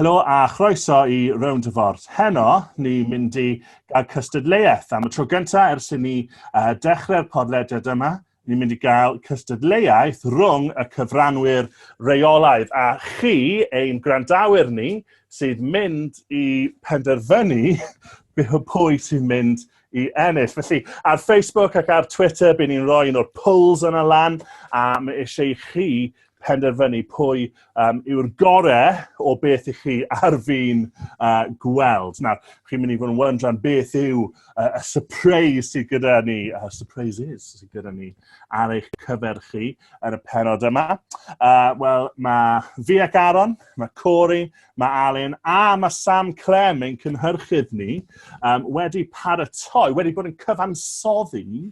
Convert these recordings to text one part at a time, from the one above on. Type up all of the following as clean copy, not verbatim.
Helo a chroeso I Rownd y Ford. Heno, ni'n mynd I gael cystadleuaeth. Am y tro gyntaf ers I ni dechrau'r podlediad yma, ni'n mynd I gael cystadleuaeth rhwng y cyfranwyr reolaidd. A chi, ein grandawyr ni, sydd mynd I penderfynu pwy sy'n mynd I ennill. Felly, ar Facebook ac ar Twitter, bydd ni'n rhoi un o'r polls yna lan, a mae eisiau I chi penderfynu pwy yw'r gorau o beth I chi ar fi'n gweld. Nawr, chi'n mynd I fod yn wondran beth yw y surprise sydd gyda ni, surprises sydd gyda ni ar eich cyfer chi yn y penod yma. Wel, mae fi ac Aron, mae Corey, mae Alun a mae Sam Clem ein cynhyrchydd ni wedi paratoi, wedi bod yn cyfansoddi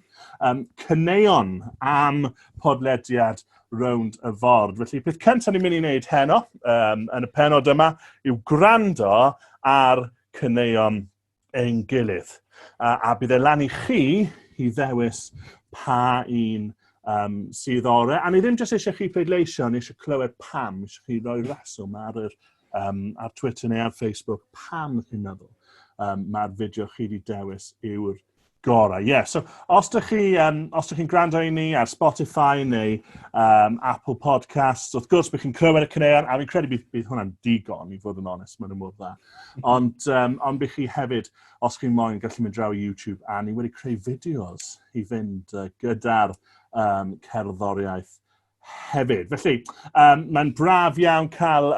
cyneuon am podlediad Rownd y Ford. Felly, peth cyntaf ni'n mynd I wneud heno yn y penod yma yw gwrando ar cyneuon ein gilydd. A bydd e lan I chi I ddewis pa un sydd ore. A ni ddim jyst eisiau chi pleidleisio, ni eisiau clywed pam, eisiau chi roi reswm ar Twitter neu ar Facebook, pam chi'n meddwl mae'r fideo chi wedi dewis yw'r gorau. So os ydych chi'n gwrando I ni ar Spotify neu Apple Podcasts, wrth gwrs bydd chi'n clywed y cyneuon, a fi'n credu bydd hwnna'n digon I fod yn onest, mae'n ymwneud dda. Ond bydd chi hefyd, os chi'n moyn, gallu mynd draw I YouTube, a ni wedi creu fideos I fynd gyda'r cerddoriaeth hefyd. Felly, mae'n braf iawn cael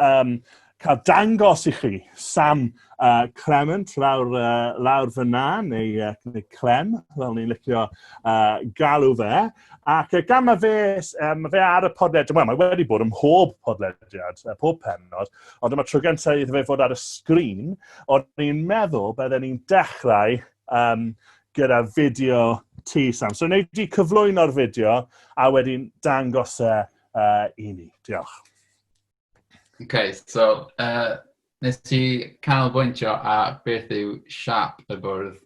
dangos I chi Sam Clement lawr fyna, neu Clem, fel ni'n licio galw fe. Ac gan mae fe ar y podlediad, wel, mae wedi bod ym mhob podlediad, pob penod, ond yma tro gyntaf iddo fe fod ar y sgrin, ond ni'n meddwl bydden ni'n dechrau gyda fideo ti, Sam. So, wneud I cyflwyno'r fideo, a wedyn dangos I ni. Diolch. Okay, so nes ti canolbwyntio a beth yw siap y bwrdd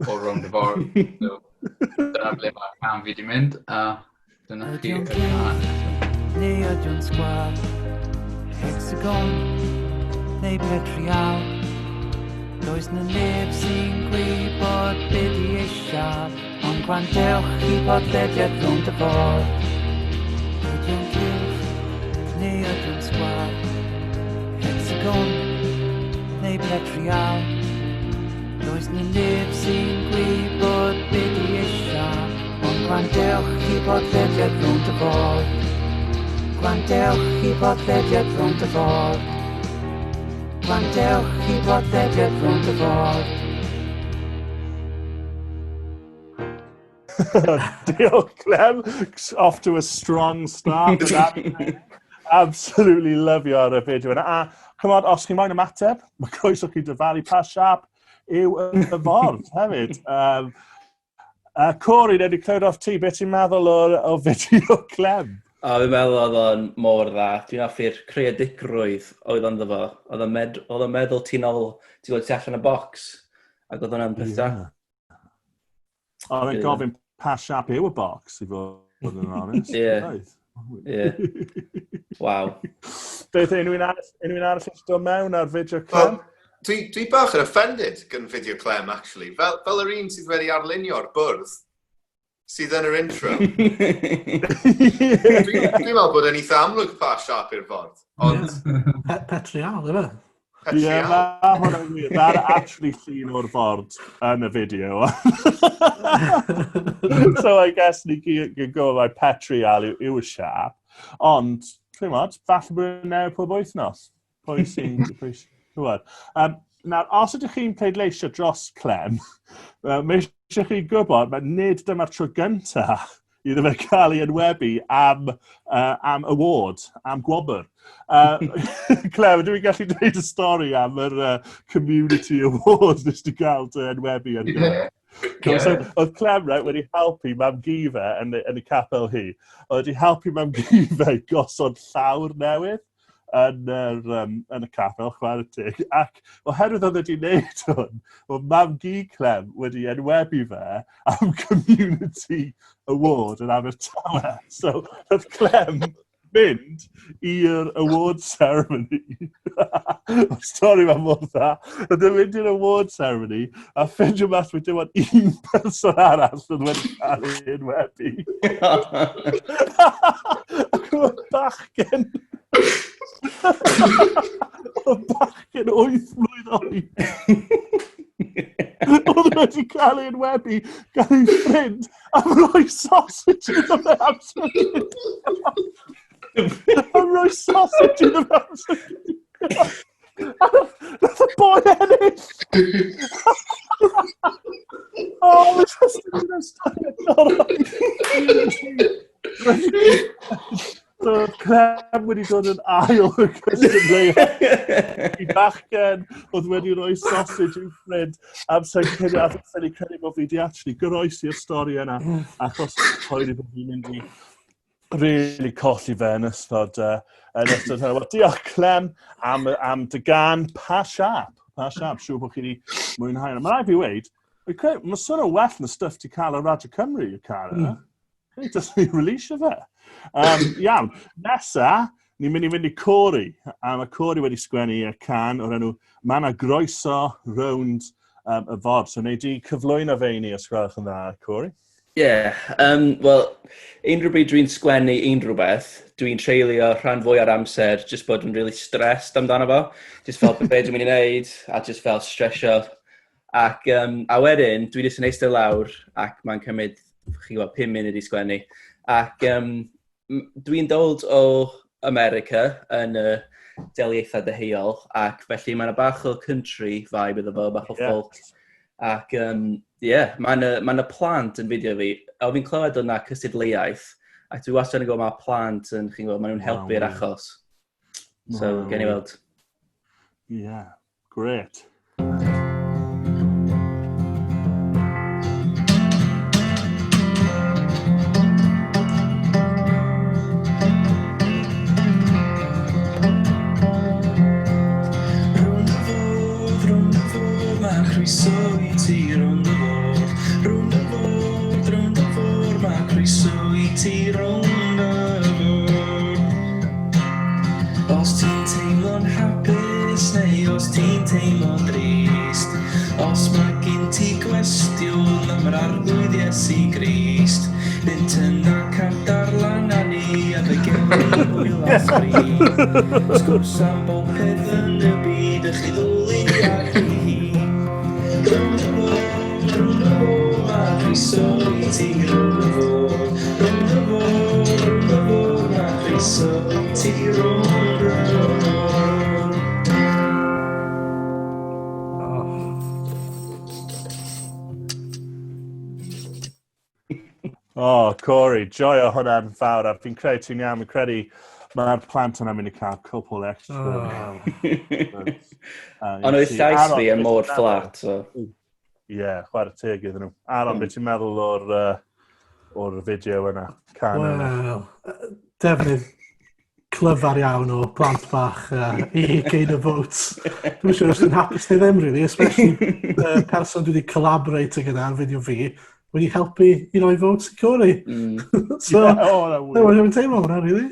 o Rownd y Ford. So, dyna ble mae'r cam fi wedi mynd, a dyna chi y Rhan. Neu ydw'n sgwar, hexagon, neu dechrau. Does na neb sy'n gwybod beth I eisiau, ond gwrandewch I podlediad Rownd y Ford. Ydw'n cylch, neu ydw'n sgwar, hexagon, neu dechrau. Does na neb sy'n gwybod beth I eisiau, ond gwrandewch I podlediad Rownd y Ford. Gwrandewch I podlediad Rownd y Ford. Gwrandewch I podlediad Rownd y Ford. Diolch, Clem. Off to a strong start. Absolutely lyfio ar y fideo yna. A, chymod, os chi'n moyn ymateb, mae croeso chi dyfalu pa siap yw y ford hefyd. Corey, neu di clywed off ti, beth ti'n meddwl o fideo Clem? Fi'n meddwl oedd o'n mor dda. Dwi'n hoffi'r creadigrwydd oedd o'n dda. Oedd o'n meddwl ti'n gweld ti allan y bocs. Ac oedd o'n peth da. Oedd yn gofyn pa siap yw y bocs, I fod yn honest. Ie. Waw. Beth unrhyw un arall eisiau dod mewn ar fideo Clem? Dwi bach yn offended gan fideo Clem, actually. Fel yr un sydd wedi arlunio'r bwrdd, sydd yn yr intro. Dwi'n meddwl bod yn eitha amlwg pa siap i'r ffordd. Petrial, yma. Ie, mae hwnna'n wir. Mae'r actually llun o'r ford yn y fideo. So I guess ni gyd gwybod mae petrial yw y siap. Ond, dwi'n meddwl, falle bod yn newid pob wythnos. Pwy sy'n gwybod. Nawr, os ydych chi'n pleidleisio dros Clem, mae eisiau chi gwybod, mae nid dyma'r tro gyntaf iddo fe cael ei enwebu am award, am gwobr. Clem, dwi'n gallu dweud y stori am yr Community Award nes di gael dy enwebu yn gwybod. So, oedd Clem wedi helpu mam gi fe yn y capel hi. Oedd wedi helpu mam gi fe gosod llawr newydd yn y capel, chwarae teg. Ac oherwydd oedd wedi wneud hwn, oedd mam gi Clem wedi enwebu fe am Community Award yn Abertawe. So, oedd Clem mynd i'r award ceremony. Stori ma mor dda. Ydyn mynd i'r award ceremony a ffindio mas bod dim ond un person arall yn wedi cael ei enwebu. Ac oedd bachgen... Oedd bachgen 8 mlwydd oed. Oedd wedi cael ei enwebu gan ei ffrind am roi sausage iddo fe amser cyn. Am roi sausage iddo fe amser cyn. Nath y boi ennill. O, mae'n just yn mynd ystod So, Clem wedi dod yn ail y cystadleuaeth. I bachgen oedd wedi rhoi sausage i'w ffrind amser cyn a ffynu credu bod fi wedi actually goroesi'r stori yna achos poeni bod fi'n mynd i really colli fe yn ystod hynny. Diolch Clem am dy gan pa siap. Siŵr bod chi wedi mwynhau yna. Mae'n rhaid fi weid, mae sôn o well na stuff ti cael o Radio Cymru y car yna. Ni dysgu release fe. Iawn, nesa, ni'n mynd i fynd i Cori. Mae Cori wedi sgwennu y can o'r enw Ma' 'na groeso rownd y fod. So, wneud i cyflwyno fe i ni os gwelwch yn dda, Cori? Ie, wel, unrhyw bryd dwi'n sgwennu unrhyw beth, dwi'n treulio rhan fwy ar amser, just bod yn really stressed amdano fo. Just fel beth dwi'n mynd i wneud, a just fel stressio. Ac, a wedyn, dwi jyst yn eistedd lawr, ac mae'n cymryd, chi gwybod, 5 munud i sgwennu. Ac dwi'n dod o America yn y deliaethau deheuol, ac felly mae'n bach o country vibe iddo fo, bach o folk. Ac mae'n plant yn fideo fi. O fi'n clywed o'na cystadleuaeth, ac dwi wastad yn gwybod mae plant yn, chi'n gwybod, maen nhw'n helpu'r achos. So, gen i weld. Yeah, great. Croeso i ti rownd y fod, rownd y fod, mae croeso i ti rownd y fod. Os ti'n teimlo'n hapus neu os ti'n teimlo'n drist, os mae gen ti gwestiwn am yr arglwydd Iesu Grist, bynt yna cadarlan a ni a fe gefn hwyl a ffri. Sgwrs am bob peth yn y byd ych chi ddwlu ag i hi. Rownd y fod, mae croeso i ti rownd y fod. Rownd y fod, mae croeso i ti rownd y fod. Oh, Corey, joio hwnna'n fawr. A fi'n credu ti'n iawn, fi'n credu mae'r plant yna'n mynd i cael cwpl extra. Ond oedd llais fi yn mor fflat, so... Ie, chwarae teg iddyn nhw. Aron, beth ti'n meddwl o'r fideo yna? Wel, defnydd clyfar iawn o plant bach i gain y votes. Dwi'n siŵr os dwi'n hapus neu ddim, really, especially person dwi wedi collaborate gyda'r fideo fi, wedi helpu i roi votes i Cori. So, dwi'n teimlo hwnna, really.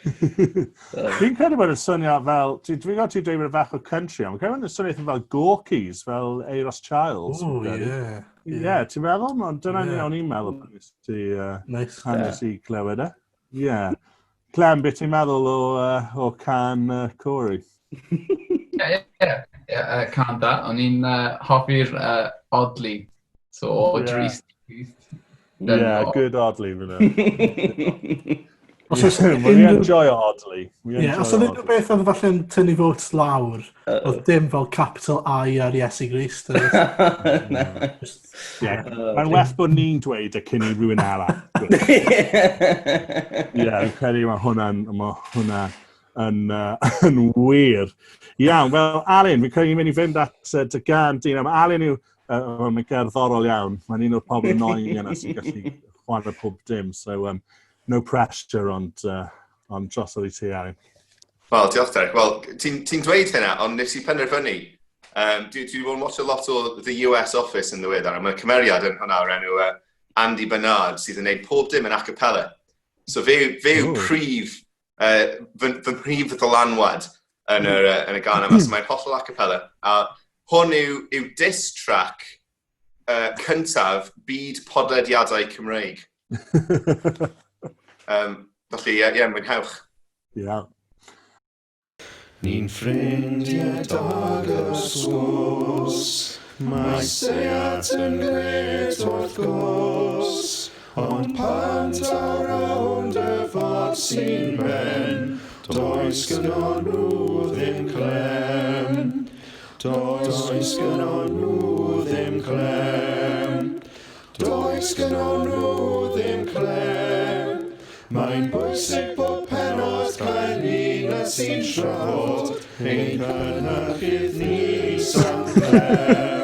Fi'n credu bod y syniad fel, dwi'n gwybod ti'n dweud rhywbeth bach o country, ond dwi'n credu bod y syniad fel Gorkies, fel Eros Childs. O, ie. Ie, ti'n meddwl? Dyna'n iawn i'n meddwl bod Nice. hanes i clywed e. Ie. Clem, beth ti'n meddwl o can Cori? Ie, can da. O'n i'n hoffi'r Oddly. So, o dros. Yeah, good Oddly, fyna. Mae'n enjoy Oddly. Os oedd unrhyw beth oedd falle'n tynnu votes lawr, oedd dim fel capital I ar Iesu Grist. Mae'n well bod ni'n dweud y cyn i rhywun arall. Ie, yn credu mae hwnna yn wir. Iawn, wel, Alun, fi'n credu ni'n mynd i fynd at dy gan dyn. Alun yw mae'n gerddorol iawn. Mae'n un o'r pobl annoying yna sy'n gallu chwarae pob dim. So, no pressure ond drosodd i ti, Aron. Wel, diolch Derek. Wel, ti'n dweud hynna, ond nes i penderfynu. Dwi wedi bod yn watch a lot o the US Office yn ddiweddar, a mae cymeriad yn hwnna o'r enw Andy Bernard sydd yn gwneud pob dim yn a cappella. So fe yw prif, fy prif ddylanwad yn y gan yma. So mae'n hollol a cappella. A hwn yw diss track cyntaf byd podlediadau Cymreig. Felly, mwynhewch. Ia. Ni'n ffrindiau dag y sgwrs, mae seiat yn gred wrth gwrs, ond pant ar rownd y ffordd sy'n ben, does gyda nhw ddim clem. Does gyda nhw ddim clem. Does gyda nhw ddim clem. Mae'n bwysig bod penod cael un sy'n trafod ein cynhyrchydd ni san clem.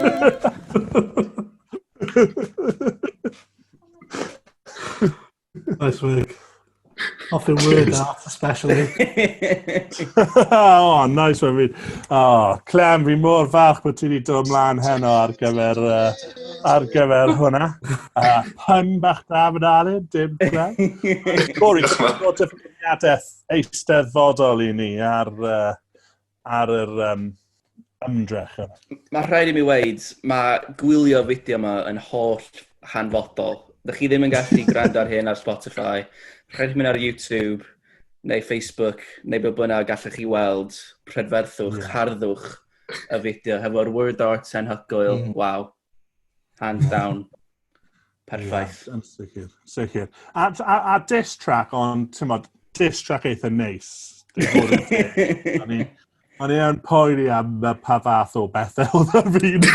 Nice work. Off in word art, especially. Oh, nice one. Clem, fi mor falch bod ti wedi dod mlaen heno ar gyfer hwnna. Pun bach da fy Alun, dim Clem. Corey, ti'n bod dyfyniadaeth eisteddfodol i ni ar yr ymdrech yna. Mae rhaid i mi weid, mae gwylio fideo yma yn holl hanfodol. Dych chi ddim yn gallu gwrando ar hyn ar Spotify. Rhaid i mynd ar YouTube, neu Facebook, neu be bynnag gallech chi weld, prydferthwch, harddwch y fideo, hefo'r word art Cynhyrchydd. Wow. Hands down. Perffaith. Yeah, sicr. A diss track, ond, ti'n modd, diss track eitha neis. O'n i'n poeni am pa fath o bethau oedd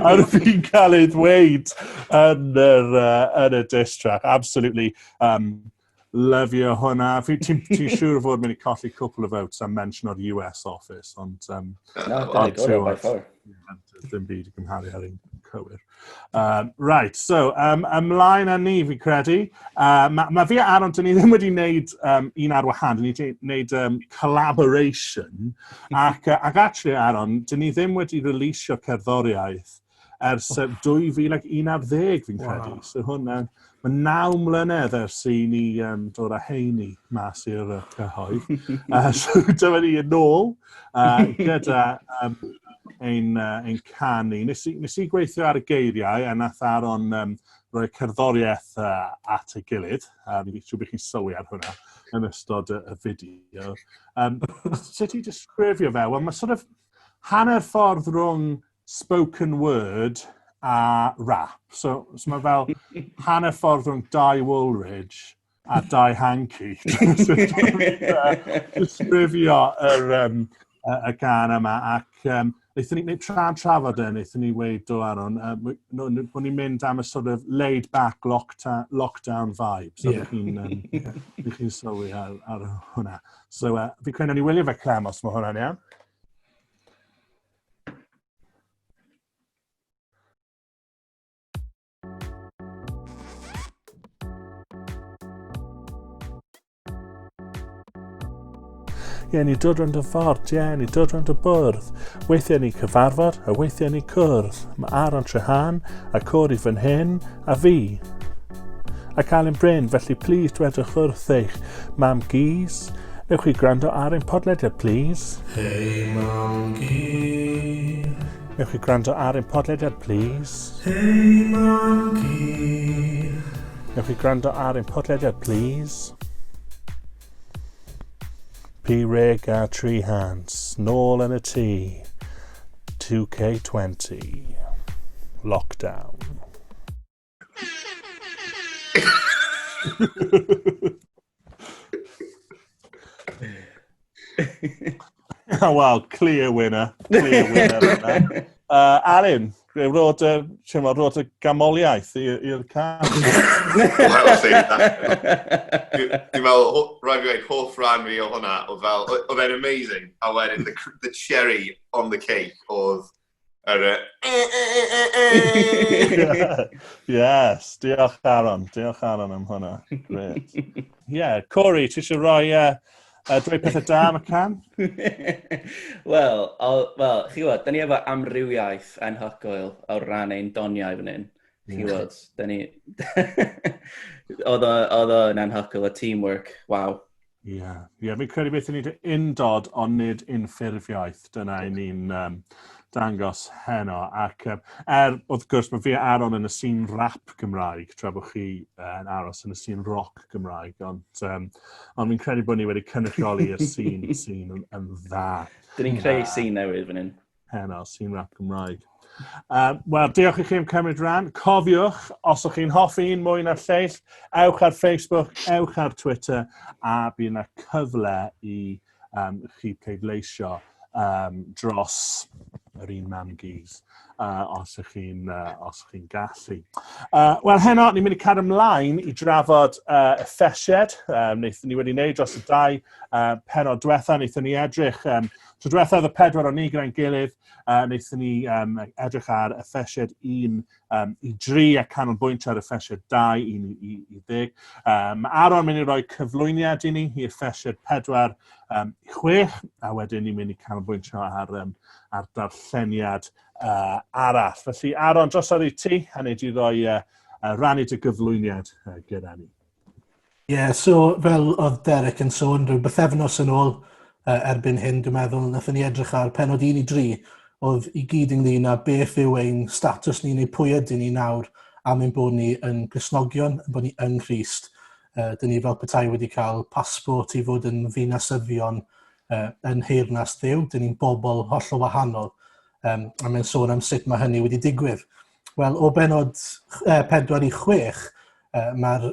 ar fi'n cael ei ddweud yn y diss track. Absolutely. Lyfio hwnna. Ti'n siŵr fod mynd i colli cwpl o votes am mention o'r US office, ond... Dim byd i gymharu ar un cywir. Right, so, ymlaen â ni, fi credu. Mae fi a Aron, dyn ni ddim wedi gwneud un ar wahân, dyn ni wedi gwneud collaboration, ac actually, Aron, dyn ni ddim wedi releasio cerddoriaeth ers 2011, fi'n credu. So hwnna, mae 9 mlynedd ers i ni dod â heini mas i'r cyhoedd. So dyma ni yn ôl gyda ein canu. Nes i gweithio ar y geiriau a nath Aron rhoi cerddoriaeth at y gilydd. Siw bych chi'n sylwi ar hwnna yn ystod y fideo. Sut i disgrifio fe? Wel, mae sort of hanner ffordd rhwng spoken word a rap. So mae fel hanner ffordd rhwng Dai Woolridge a Dai Hanky. Disgrifio y gan yma ac wnaethon ni trafod wnaethon ni weid o Aron, bod ni'n mynd am y sort of laid-back lockdown vibe. So bych chi'n sylwi ar hwnna. So fi credu ni wylio fe Clem os mae hwnna'n iawn. Ni dod rownd y ffordd, ni dod rownd y bwrdd. Weithiau ni cyfarfod, a weithiau ni cwrdd. Mae Aron Treharne, a Corey fan hyn, a fi. Ac Alun Bryn, felly plis dwedwch wrth eich mam gys. Newch chi gwrando ar ein podlediad, please. Hey mam gy. Newch chi gwrando ar ein podlediad, please. Hey mam gy. Newch chi gwrando ar ein podlediad, please. P-Rig a Treharne, nôl yn y tŷ, 2K20, lockdown. Well, clear winner. Alun, rod y gamoliaeth i'r cam. Dwi'n meddwl, rhaid fi weid, hoff rhan fi o hwnna, oedd e'n amazing. A wedyn, the cherry on the cake oedd Yes, diolch Aron am hwnna. Great. Corey, ti eisiau rhoi dweud pethau da am y can? Wel, chi gwybod, da ni efo amrywiaeth anhygoel o ran ein doniau fan hyn. Chi weld, da ni... Oedd o'n anhygoel, y teamwork, waw. Ie, fi'n credu beth i ni undod ond nid unffurfiaeth. Dyna i ni'n dangos heno. Ac wrth gwrs, mae fi a Aron yn y sîn rap Gymraeg, tra bod chi yn aros yn y sîn rock Gymraeg. Ond fi'n credu bod ni wedi cynrychioli'r sîn yn dda. Dyn ni'n creu sîn newydd fan hyn. Heno, sîn rap Gymraeg. Wel, diolch i chi am cymryd rhan. Cofiwch, os ych chi'n hoffi un mwy na'r lleill, ewch ar Facebook, ewch ar Twitter, a bydd yna cyfle i chi pleidleisio dros yr un man gys, os ych chi'n gallu. Wel, heno, ni'n mynd i cadw ymlaen i drafod Effesiaid. Wnaethon ni wedi wneud dros y 2 pennod diwetha, wnaethon ni edrych. Tro diwetha oedd y 4 o ni gyda'n gilydd, wnaethon ni edrych ar Effesiaid 1 i 3 a canolbwyntio ar Effesiaid 2 i 10. Aron mynd i roi cyflwyniad i ni i Effesiaid 4 i 6, a wedyn ni'n mynd i canolbwyntio ar darlleniad arall. Felly, Aron, drosodd i ti, a wneud i roi rannu dy gyflwyniad gyda ni. Ie, so fel oedd Derek yn sôn, rhyw bythefnos yn ôl erbyn hyn, dwi'n meddwl, nathon ni edrych ar pennod 1 i 3, oedd i gyd ynglyn â beth yw ein statws ni neu pwy ydyn ni nawr am ein bod ni yn Gristnogion, bod ni yn Crist. Dyn ni fel petai wedi cael pasbort i fod yn ddinasyddion yn heyrnas Dduw. Dyn ni'n bobl hollol wahanol. A mae'n sôn am sut mae hynny wedi digwydd. Wel, o bennod 4 i 6, mae'r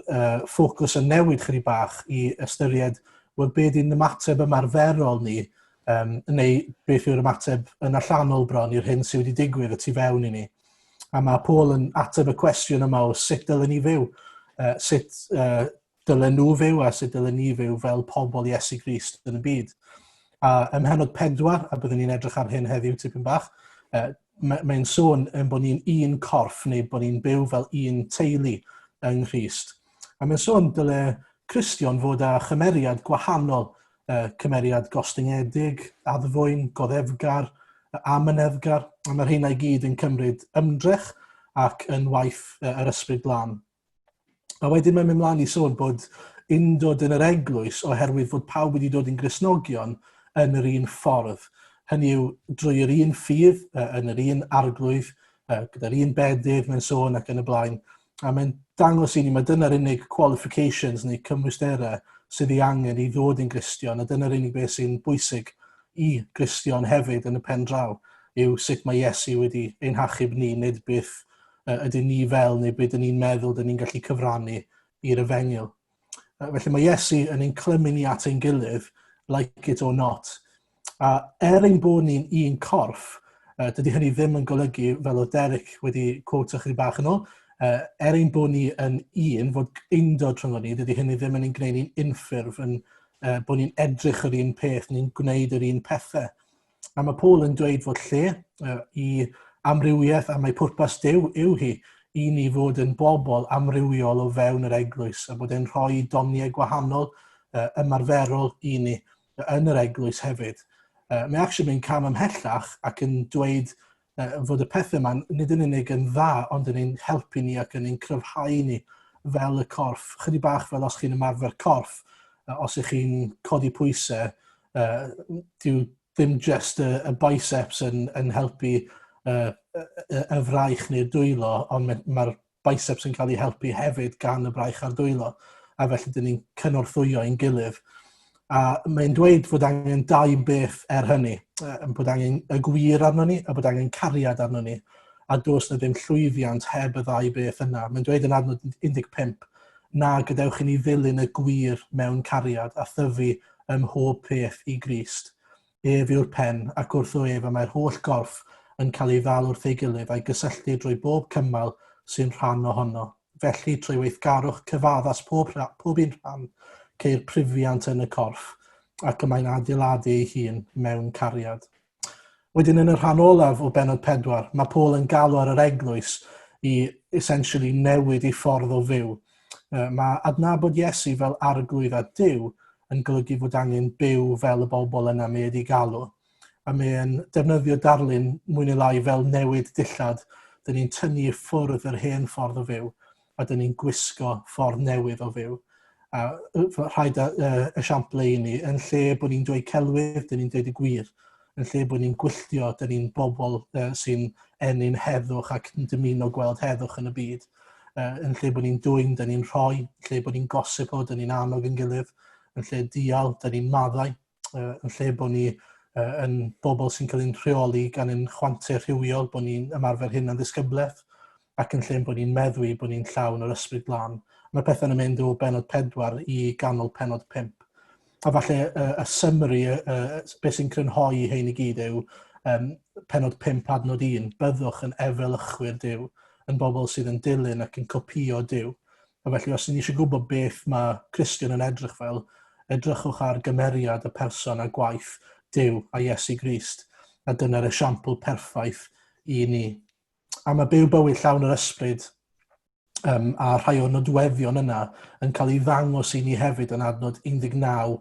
ffocws yn newid chydig bach i ystyried wel beth yw'n ymateb ymarferol ni, neu beth yw'r ymateb yn allanol bron i'r hyn sydd wedi digwydd y tu fewn i ni. A mae Paul yn ateb y cwestiwn yma o sut dylen ni fyw, sut dylen nhw fyw a sut dylen ni fyw fel pobl Iesu Grist yn y byd. A ym mhenod 4, a byddwn ni'n edrych ar hyn heddiw tipyn bach, mae'n sôn bod ni'n un corff neu bod ni'n byw fel un teulu yng Nghrist. A mae'n sôn dyle Cristion fod â chymeriad gwahanol, cymeriad gostyngiedig, addfwyn, goddefgar, amyneddgar, a mae'r hynna i gyd yn cymryd ymdrech ac yn waith yr ysbryd glân. A wedyn mae'n mynd mlaen i sôn bod undod yn yr eglwys oherwydd fod pawb wedi dod yn Gristnogion yn yr un ffordd. Hynny yw drwy'r un ffydd, yn yr un arglwydd, gyda'r un bedydd mae'n sôn ac yn y blaen. A mae'n dangos i ni, mae dyna'r unig qualifications neu cymwysterau sydd ei angen i ddod yn Gristion, a dyna'r unig beth sy'n bwysig i Gristion hefyd yn y pen draw, yw sut mae Iesu wedi ein hachub ni, nid beth ydyn ni fel, neu beth ydyn ni'n meddwl dyn ni'n gallu cyfrannu i'r efengil. Felly mae Iesu yn ein clymu ni at ein gilydd, like it or not. A ein bod ni'n un corff, dydy hynny ddim yn golygu, fel o Derek wedi quote chydig bach yn ôl, ein bod ni yn un, fod undod rhwng ni, dydy hynny ddim yn ein gwneud ni'n unffurf, bod ni'n edrych yr un peth, ni'n gwneud yr un pethau. A mae Paul yn dweud fod lle i amrywiaeth a mae pwrpas Duw yw hi i ni fod yn bobl amrywiol o fewn yr eglwys, a bod e'n rhoi doniau gwahanol ymarferol i ni yn yr eglwys hefyd. Mae actually mynd cam ymhellach ac yn dweud fod y pethau yma nid yn unig yn dda, ond yn ein helpu ni ac yn ein cryfhau ni fel y corff. Chydig bach fel os chi'n ymarfer corff, os ych chi'n codi pwysau, dyw ddim just y biceps yn helpu y fraich neu'r dwylo, ond mae'r biceps yn cael ei helpu hefyd gan y braich a'r dwylo, a felly dyn ni'n cynorthwyo ein gilydd. A mae'n dweud fod angen 2 beth hynny, bod angen y gwir arno ni a bod angen cariad arno ni, a does na ddim llwyddiant heb y 2 beth yna. Mae'n dweud yn adnod 15, na gadewch i ni ddilyn y gwir mewn cariad a thyfu ym mhob peth i Grist. Ef yw'r pen ac wrth o ef a mae'r holl gorff yn cael ei ddal wrth ei gilydd a'i gysylltu drwy bob cymal sy'n rhan ohono. Felly trwy weithgarwch cyfaddas pob un rhan, ceir prufiant yn y corff, ac mae'n adeiladu ei hun mewn cariad. Wedyn yn y rhan olaf o bennod 4, mae Paul yn galw ar yr eglwys i essentially newid ei ffordd o fyw. Mae adnabod Iesu fel arglwydd a Duw yn golygu fod angen byw fel y bobl yna mae wedi galw. A mae'n defnyddio darlun mwy neu lai fel newid dillad dyn ni'n tynnu ffwrdd yr hen ffordd o fyw, a dyn ni'n gwisgo ffordd newydd o fyw. Rhaid esiamplau i ni, yn lle bod ni'n dweud celwydd, dyn ni'n dweud y gwir. Yn lle bod ni'n gwylltio, dyn ni'n bobl sy'n enyn heddwch ac yn dymuno gweld heddwch yn y byd. Yn lle bod ni'n dwyn, dyn ni'n rhoi. Yn lle bod ni'n gosipo, dyn ni'n annog yn gilydd. Yn lle dial, dyn ni'n maddau. Yn lle bod ni yn bobl sy'n cael ein rheoli gan ein chwantau rhywiol, bod ni'n ymarfer hyn yn ddisgyblaeth, ac yn lle bod ni'n meddwi bod ni'n llawn o'r ysbryd glân. Mae pethau'n mynd o benod 4 i ganol penod 5. A falle y summary, beth sy'n crynhoi hyn i gyd yw penod 5 adnod 1, byddwch yn efelychwyr Duw, yn bobl sydd yn dilyn ac yn copio Duw. A felly os ni eisiau gwybod beth mae Cristion yn edrych fel, edrychwch ar gymeriad y person a gwaith Duw a Iesu Grist, a dyna'r esiampl perffaith i ni. A mae byw bywyd llawn yr ysbryd a rhai o nodweddion yna yn cael ei ddangos i ni hefyd yn adnod 19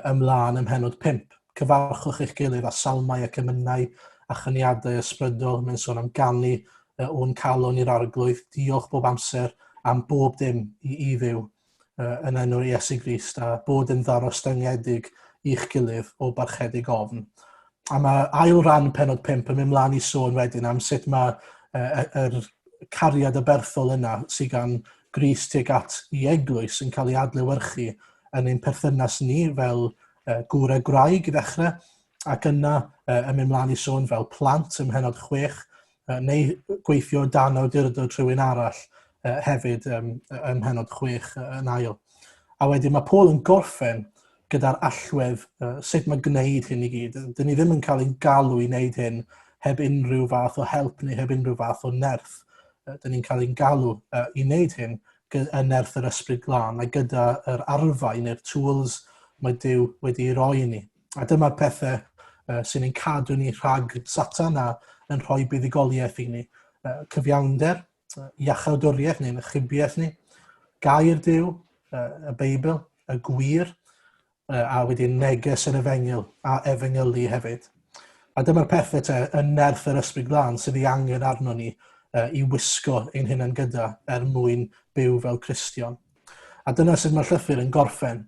ymlaen ym mhenod 5. Cyfarchwch eich gilydd a salmau ac emynau a chyniadau ysbrydol. Mae'n sôn am ganu o'n calon i'r arglwydd, diolch bob amser am bob dim i ddyw yn enw'r Iesu Grist, a bod yn ddarostyngiedig i'ch gilydd o barchedig ofn. A mae ail ran penod 5 yn mynd mlaen i sôn wedyn am sut mae yr cariad y berthol yna sydd gan Grist tuag at i Eglwys yn cael ei adlewyrchu yn ein perthynas ni fel gŵr a gwraig i ddechrau, ac yna yn mynd mlaen i sôn fel plant ym mhenod 6, neu gweithio dan awdurdod rhywun arall hefyd ym mhenod 6 yn ail. A wedyn mae Paul yn gorffen gyda'r allwedd sut mae gwneud hyn i gyd. Dyn ni ddim yn cael ein galw i wneud hyn heb unrhyw fath o help neu heb unrhyw fath o nerth. Dyn ni'n cael ein galw i wneud hyn yn nerth yr ysbryd glân a gyda yr arfau neu'r tools mae Duw wedi roi i ni. A dyma'r pethau sy'n ein cadw ni rhag Satan a yn rhoi buddigoliaeth i ni. Cyfiawnder, iachawdwriaeth neu'n ychybiaeth ni, gair Duw, y Beibl, y gwir, a wedyn neges yr efengil a efengylu hefyd. A dyma'r pethau yn nerth yr ysbryd glân sydd ei angen arno ni i wisgo ein hunan gyda mwyn byw fel Cristion. A dyna sydd mae'r llythyr yn gorffen.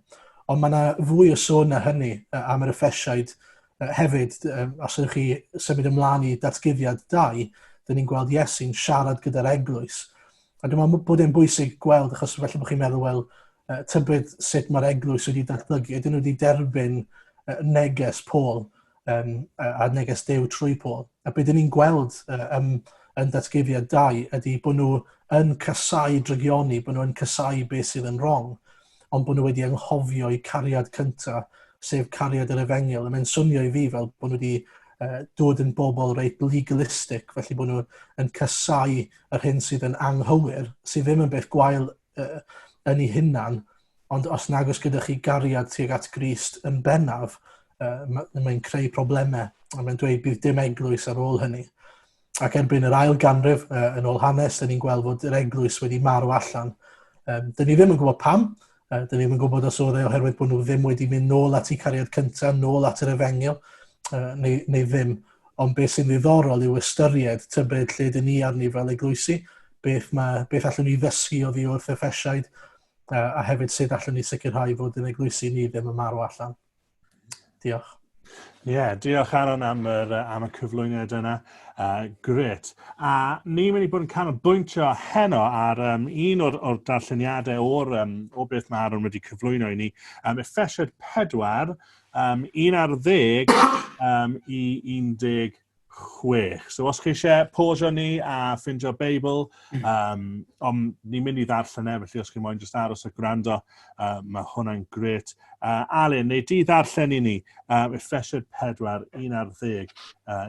Ond mae yna fwy o sôn na hynny am yr Effesiaid hefyd. Os ydych chi symud ymlaen i datguddiad 2, dyn ni'n gweld Iesu'n siarad gyda'r Eglwys. A dwi'n meddwl bod e'n bwysig gweld, achos felly bod chi'n meddwl, wel, tybed sut mae'r Eglwys wedi datblygu. Ydyn nhw wedi derbyn neges Paul a neges Duw trwy Paul. A beth ni'n gweld yn datguddiad 2 ydy bod nhw yn casau drygioni, bod nhw yn casau beth sydd yn wrong, ond bod nhw wedi anghofio i cariad cyntaf, sef cariad yr efengil. A mae'n swnio i fi fel bod nhw wedi dod yn bobl reit legalistic, felly bod nhw yn casau yr hyn sydd yn anghywir, sydd ddim yn beth gwael yn ei hunan, ond os nag oes gyda chi gariad tuag at Grist yn bennaf, mae'n creu problemau, a mae'n dweud bydd dim eglwys ar ôl hynny. Ac erbyn yr ail ganrif yn ôl hanes, dyn ni'n gweld fod yr eglwys wedi marw allan. Dyn ni ddim yn gwybod pam, dyn ni ddim yn gwybod os oedd oherwydd bod nhw ddim wedi mynd nôl at eu cariad cyntaf, nôl at yr efengil, neu ddim. Ond beth sy'n ddiddorol yw ystyried tybed lle dyn ni arni fel eglwysi, beth allwn ni ddysgu o ddi wrth Effesiaid, a hefyd sut allwn ni sicrhau fod yn eglwysi ni ddim yn marw allan. Diolch. Diolch Aron am y cyflwyniad yna. Gret. A ni'n mynd i bod yn canolbwyntio heno ar un o'r darlleniadau o beth mae Aron wedi cyflwyno i ni. Effesiaid 4, 11 i 16. So os chi eisiau pausio ni a ffindio Beibl, ond ni'n mynd i ddarllen felly os chi'n moyn just aros a gwrando, mae hwnna'n gret. Alun, neu di ddarllen i ni Effesiaid 4, 11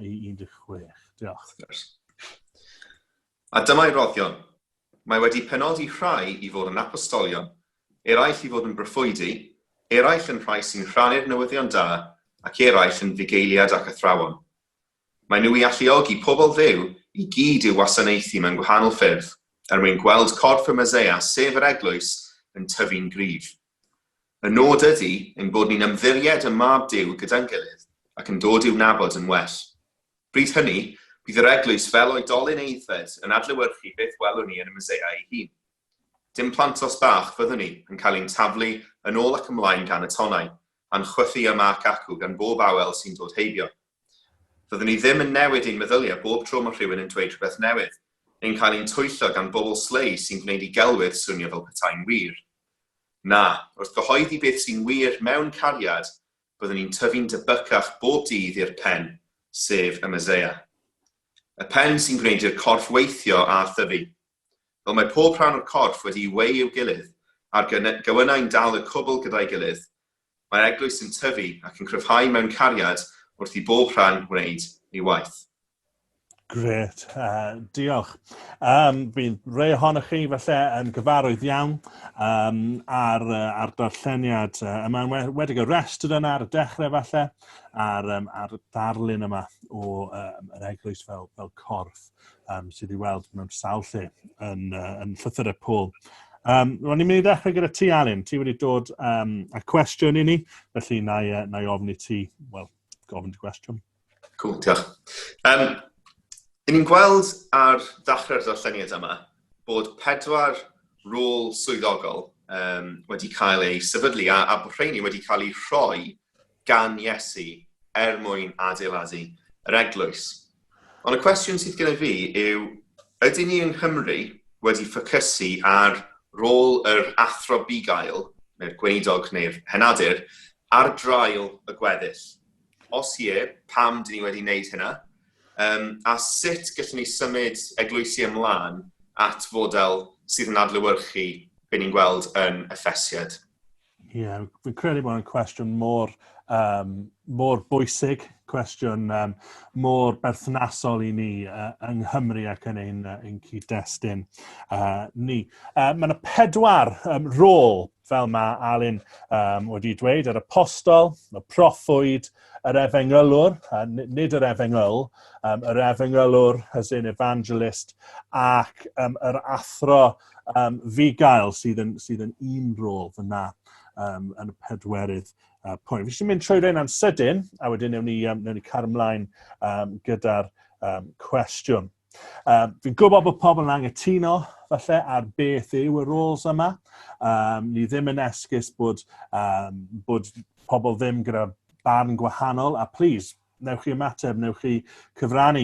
i 16. Diolch. A dyma'i roddion. Mae wedi penodi rhai i fod yn apostolion, eraill i fod yn broffwydi, eraill yn rhai sy'n rhannu'r newyddion da, ac eraill yn fugeiliad ac athrawon. Mae nhw i alluogi pobl Dduw i gyd i'w wasanaethu mewn gwahanol ffyrdd, mwyn gweld corff y Meseia, sef yr Eglwys, yn tyfu'n gryf. Y nod ydy ein bod ni'n ymddiried y mab Duw gyda'n gilydd ac yn dod i'w nabod yn well. Bryd hynny, Bydd yr eglwys fel oedolyn eiddfed yn adlewyrchu beth welwn ni yn y Meseia ei hun. Dim plantos bach fyddwn ni yn cael ein taflu yn ôl ac ymlaen gan y tonnau, a'n chwythu yma ac acw gan bob awel sy'n dod heibio. Fyddwn ni ddim yn newid ein meddyliau bob tro mae rhywun yn dweud rhywbeth newydd, neu'n cael ein twyllo gan bobl slei sy'n gwneud i gelwydd swnio fel petai'n wir. Na, wrth gyhoeddi beth sy'n wir mewn cariad, byddwn ni'n tyfu'n debycach bob dydd i'r pen, sef y Meseia. Y pen sy'n gwneud i'r corff weithio a thyfu. Fel mae pob rhan o'r corff wedi weu i'w gilydd, a'r gywynnau'n dal y cwbl gyda'i gilydd, mae'r eglwys yn tyfu ac yn cryfhau mewn cariad wrth i bob rhan wneud ei waith. Gret, diolch. Bydd rhai ohonoch chi falle yn gyfarwydd iawn ar darlleniad yma wedi y restr yna ar y dechrau falle, ar y darlun yma o'r eglwys fel corff sydd i weld mewn sawl lle yn llythyr y Paul. Ro'n ni'n mynd i ddechrau gyda ti, Alun. Ti wedi dod â cwestiwn i ni, felly na i ofyn i ti, gofyn ti cwestiwn. Cool, diolch. Yn ni'n gweld ar ddechrau'r darlleniad yma bod 4 rôl swyddogol wedi cael ei sefydlu a bod rheini wedi cael ei rhoi gan Iesu mwyn adeiladu yr eglwys. Ond y cwestiwn sydd gyda fi yw, ydyn ni yng Nghymru wedi ffocysu ar rôl yr athro bugail, neu'r gweidog neu'r henadur, ar draul y gweddill? Os ie, pam dyn ni wedi wneud hynna? A sut gallwn ni symud eglwysi ymlaen at fodel sydd yn adlewyrchu be ni'n gweld yn Effesiaid? Ie, fi'n credu bod yn cwestiwn mor bwysig, cwestiwn mor berthnasol i ni yng Nghymru ac yn ein cyd-destun ni. Mae yna 4 rôl fel mae Alun wedi dweud, yr apostol, y proffwyd, yr efengylwr, nid yr efengyl, yr efengylwr, as in evangelist, ac yr athro fugail sydd yn un rôl fyna yn y 4ydd pwynt. Fi eisiau mynd trwy rhain am sydyn, a wedyn newn ni car ymlaen gyda'r cwestiwn. Fi'n gwybod bod pobl yn anghytuno falle ar beth yw y roles yma. Ni ddim yn esgus bod pobl ddim gyda barn gwahanol, a please, newch chi ymateb, newch chi cyfrannu,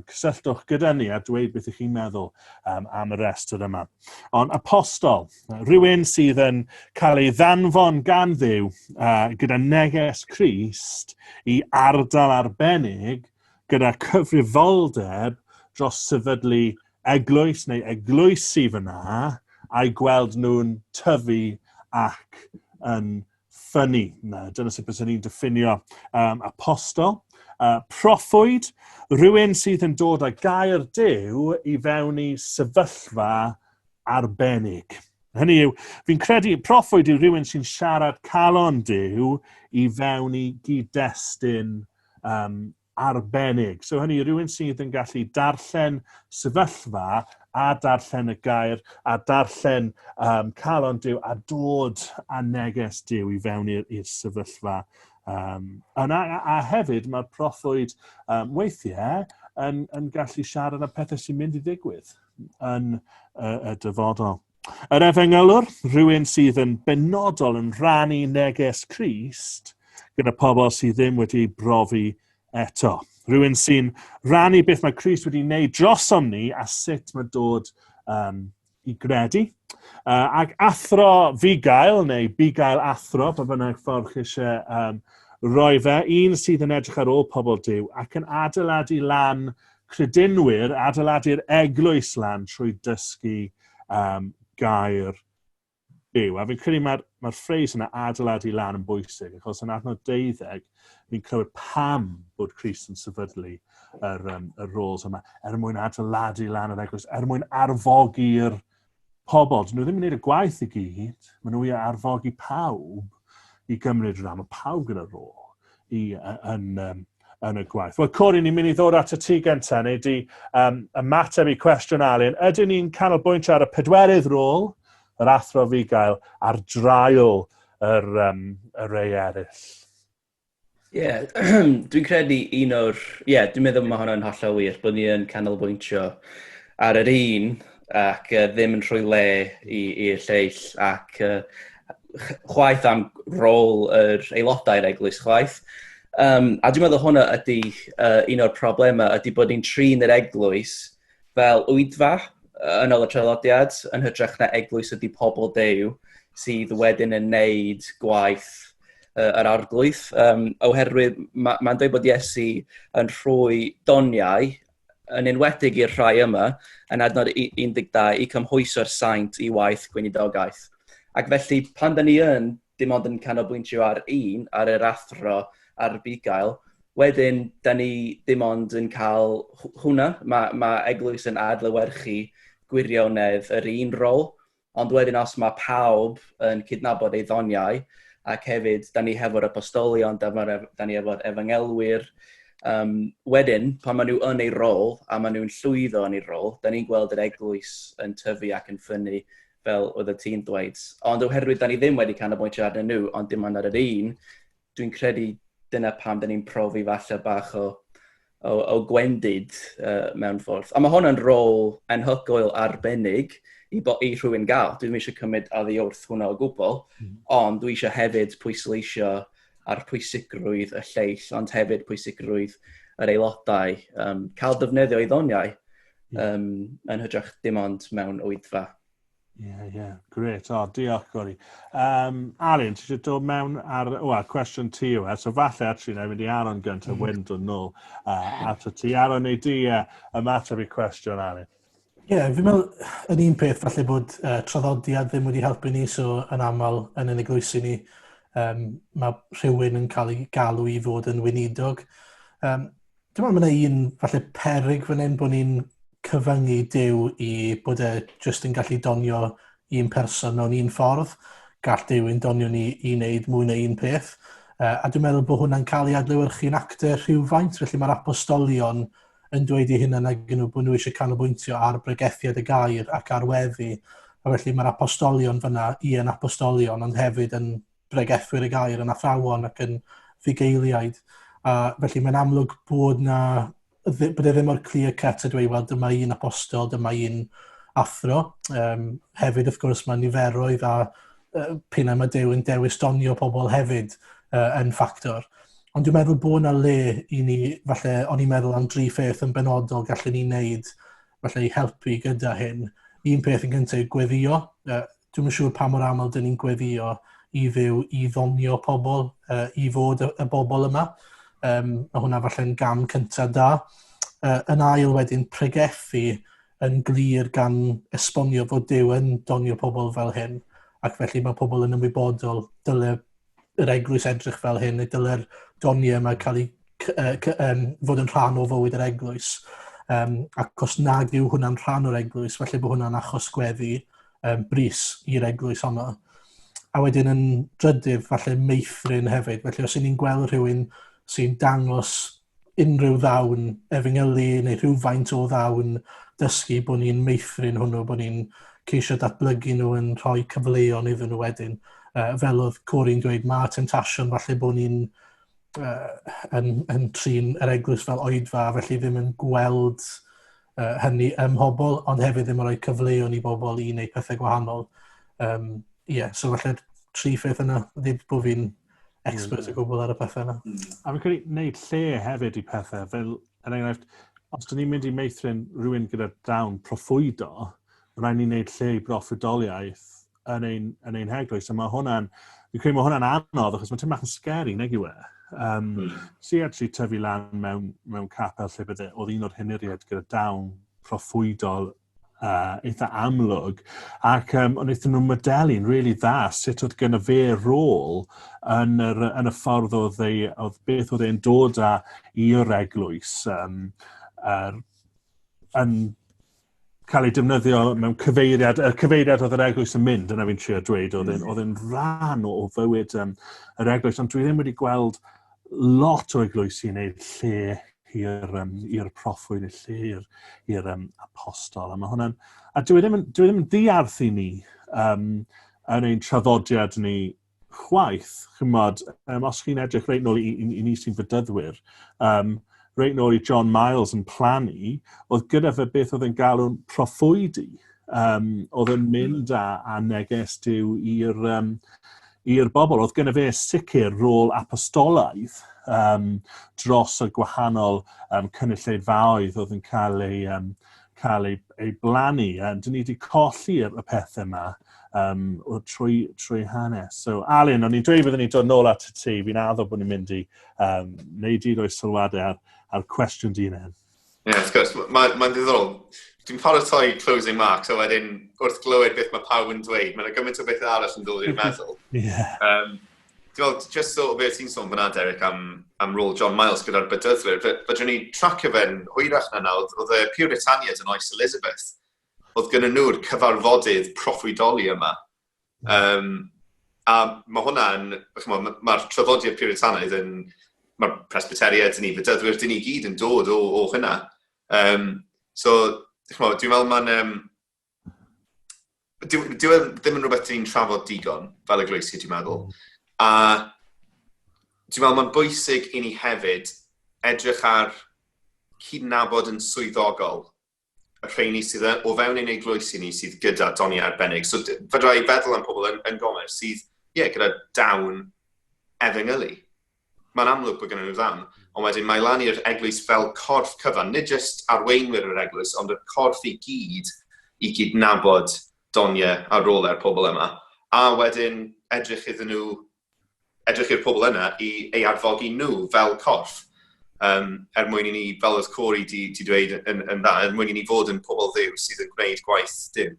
cysylltwch gyda ni a dweud beth ych chi'n meddwl am y restr yma. Ond apostol, rhywun sydd yn cael ei ddanfon gan Dduw gyda neges Crist i ardal arbennig gyda cyfrifoldeb dros sefydlu eglwys neu eglwysi fyna a'i gweld nhw'n tyfu ac yn ffynnu. Dyna sut bys ni'n diffinio apostol. Proffwyd, rhywun sydd yn dod â gair Duw i fewn i sefyllfa arbennig. Hynny yw, fi'n credu proffwyd yw rhywun sy'n siarad calon Duw i fewn i gyd-destun arbennig. So hynny yw rhywun sydd yn gallu darllen sefyllfa a darllen y gair, a darllen calon Duw, a dod â neges Duw i fewn i'r sefyllfa. A hefyd mae'r proffwyd weithiau yn gallu siarad am pethau sy'n mynd i ddigwydd yn y dyfodol. Yr efengylwr, rhywun sydd yn benodol yn rhannu neges Crist gyda pobl sydd ddim wedi brofi eto. Rhywun sy'n rhannu beth mae Crist wedi wneud drosom ni a sut mae dod i gredu. Ac athro fugail neu bugail athro, pa bynnag ffordd chi eisiau roi fe, un sydd yn edrych ar ôl pobl Duw ac yn adeiladu lan credinwyr, adeiladu'r eglwys lan trwy dysgu gair Duw. A fi'n credu mae'r ffreis yna adeiladu lan yn bwysig, achos yn adnod 12, ni'n clywed pam bod Crist yn sefydlu yr roles yma, mwyn adeiladu lan yr eglwys, mwyn arfogi'r pobl. Nhw ddim yn gwneud y gwaith i gyd, maen nhw i arfogi pawb i gymryd rhan. Mae pawb gyda'r rôl yn y gwaith. Wel, Cori, ni'n mynd i ddod at y ti gyntaf, neu di ymateb i cwestiwn Alun. Ydyn ni'n canolbwyntio ar y 4ydd rôl, yr athro fugail, ar draul yr rei eraill? Ie, dwi'n credu un o'r... Ie, dwi'n meddwl mae hwnna'n hollol wir, bod ni yn canolbwyntio ar yr un ac ddim yn rhoi le i'r lleill ac chwaith am rôl yr aelodau'r eglwys chwaith. A dwi'n meddwl hwnna ydy un o'r problemau ydy bod ni'n trin yr eglwys fel wyddfa yn ôl y traddodiad, yn hytrach na eglwys ydy pobl Duw sydd wedyn yn neud gwaith yr arglwydd. Oherwydd mae'n dweud bod Iesu yn rhoi doniau yn enwedig i'r rhai yma yn adnod 12 i cymhwyso'r saint i waith gweinidogaeth. Ac felly pan da ni yn dim ond yn canolbwyntio ar un, ar yr athro, ar y bugail, wedyn da ni dim ond yn cael hwnna. Mae eglwys yn adlewyrchu gwirionedd yr un rôl, ond wedyn os mae pawb yn cydnabod ei ddoniau, ac hefyd, da ni hefo'r apostolion, da ni hefo'r efangelwyr. Wedyn, pan maen nhw yn ei rôl, a maen nhw'n llwyddo yn ei rôl, da ni'n gweld yr eglwys yn tyfu ac yn ffynnu, fel oedd y tî'n dweud. Ond oherwydd da ni ddim wedi canolbwyntio arnyn nhw, ond dim ond ar yr un, dwi'n credu dyna pam da ni'n profi falle bach o gwendid mewn ffordd. A mae hwnna'n rôl anhygoel arbennig i rhywun gael. Dwi'n eisiau cymryd oddi wrth hwnna o gwbl, ond dwi eisiau hefyd pwysleisio ar pwysigrwydd y lleill, ond hefyd pwysigrwydd yr aelodau. Cael defnyddio ei ddoniau yn hytrach dim ond mewn wyddfa. Ie, gret. Diolch, Gori. Aron, ti eisiau dod mewn ar... cwestiwn ti yw. So falle, actually, na i fynd i Aron gyntaf wynd o'n nôl at y ti. Aron, neu di ymateb i cwestiwn, Aron? Ie, fi'n meddwl yn un peth falle bod traddodiad ddim wedi helpu ni, so yn aml yn eglwysi ni, mae rhywun yn cael ei galw i fod yn weinidog. Dwi'n meddwl mae yna un falle peryg fan hyn bod ni'n cyfyngu Duw i bod e jyst yn gallu donio un person mewn un ffordd, gall Duw yn donio ni i wneud mwy na un peth. A dwi'n meddwl bod hwnna'n cael ei adlewyrchu'n actor rhywfaint, felly mae'r apostolion yn dweud i hynna nag nhw bod nhw eisiau canolbwyntio ar bregethiad y gair ac ar weddi. A felly mae'r apostolion fyna i yn apostolion, ond hefyd yn bregethwyr y gair, yn athrawon ac yn fugeiliaid. A felly mae'n amlwg bod e ddim o'r clear cut a dweud, wel, dyma un apostol, dyma un athro. Hefyd, wrth gwrs, mae niferoedd a p'un mae Duw yn dewis donio pobl hefyd yn ffactor. Ond dwi'n meddwl bod yna le i ni, falle, o'n i'n meddwl am 3 pheth yn benodol gallwn ni wneud, falle, i helpu gyda hyn. Un peth yn gyntaf yw gweddio. Dwi'n yn siŵr pa mor aml dyn ni'n gweddio i Dduw i ddonio pobl, i fod y bobl yma. Mae hwnna falle'n gam cyntaf da. Yn ail wedyn pregethu yn glir gan esbonio fod Duw yn donio pobl fel hyn. Ac felly mae pobl yn ymwybodol dyle yr eglwys edrych fel hyn, neu dyle'r doniau yma cael ei fod yn rhan o fywyd yr eglwys. Ac os nag yw hwnna'n rhan o'r eglwys, felly bod hwnna'n achos gweddi brys i'r eglwys honno. A wedyn yn drydydd, falle meithrin hefyd. Felly os ni'n gweld rhywun sy'n dangos unrhyw ddawn efengylu neu rhywfaint o ddawn dysgu bod ni'n meithrin hwnnw, bod ni'n ceisio datblygu nhw yn rhoi cyfleon iddyn nhw wedyn. Fel oedd Cori'n dweud, mae temptasiwn falle bod ni'n yn trin yr eglwys fel oedfa, felly ddim yn gweld hynny ym mhobl, ond hefyd ddim yn rhoi cyfleon i bobl i wneud pethau gwahanol. So falle 3 pheth yna, ddim bod fi'n expert o gwbl ar y pethau yna. A fi'n credu wneud lle hefyd i pethau, fel yn enghraifft, os dyn ni'n mynd i meithrin rhywun gyda dawn proffwydo, rhaid ni'n wneud lle i broffwydoliaeth yn ein heglwys. A fi'n credu mae hwnna'n anodd, achos mae tym bach yn scary, nag yw e. Si actually tyfu lan mewn capel lle bydde, oedd un o'r hyniriad gyda dawn proffwydol eitha amlwg, ac ond eithon nhw'n modelu'n really dda sut oedd gyda fe rôl yn y ffordd oedd beth oedd e'n dod â i'r eglwys yn cael ei defnyddio mewn cyfeiriad, y cyfeiriad oedd yr eglwys yn mynd, yna fi'n trio dweud, oedd e'n rhan o fywyd yr eglwys, ond dwi ddim wedi gweld lot o eglwysi yn gwneud lle i'r proffwyd, lle i'r apostol. A dwi ddim yn ddiarth i ni yn ein traddodiad ni chwaith, chymod, os chi'n edrych reit nôl i ni sy'n fydyddwyr, reit nôl i John Miles yn plannu, oedd gyda fe beth oedd yn galw'n proffwydi. Oedd yn mynd a neges diw i'r bobl. Oedd gyda fe sicr rôl apostolaidd dros y gwahanol cynulleidfaoedd oedd yn cael ei blannu. Dyn ni wedi colli'r pethau yma trwy hanes. So, Alun, o'n i'n dweud byddwn ni'n dod nôl at y ti, fi'n addo bod ni'n mynd i wneud un o'i sylwadau ar cwestiwn di'n hyn. Ie, wrth gwrs, mae'n diddorol. Dwi'n paratoi closing marks, so wedyn wrth glywed beth mae pawb yn dweud, mae'n gymaint o beth arall yn dod i'r meddwl. Dwi'n meddwl, just so o beth ti'n sôn fyna, Derek, am rôl John Miles gyda'r bydyddwyr, fydden ni tracio fe'n hwyrach na nawr, oedd y Puritaniaid yn oes Elizabeth. Oedd gyda nhw'r cyfarfodydd proffwydoli yma. A mae hwnna'n, mae'r traddodiad Puritanaidd mae'r Presbyteriaid yn ei fydyddwyr dyn ni gyd yn dod o hynna. So, dwi'n meddwl mae'n... Dwi'n ddim yn rhywbeth ni'n trafod digon, fel Eglwys, dwi'n meddwl. A dwi'n meddwl mae'n bwysig i ni hefyd edrych ar cydnabod yn swyddogol y rheini sydd o fewn ein eglwys i ni sydd gyda doniau arbennig. So fydra i feddwl am pobl yn Gomer sydd, gyda dawn efengylu. Mae'n amlwg bod gen nhw ddam, ond wedyn mae lan i'r eglwys fel corff cyfan, nid jyst arweinwyr yr eglwys, ond y corff i gydnabod doniau ar ôl e'r pobl yma. A wedyn edrych i'r pobl yna i ei adfogi nhw fel corff. Mwyn i ni, fel oedd Corey di dweud yn dda, mwyn i ni fod yn pobl ddiw sydd yn gwneud gwaith dim.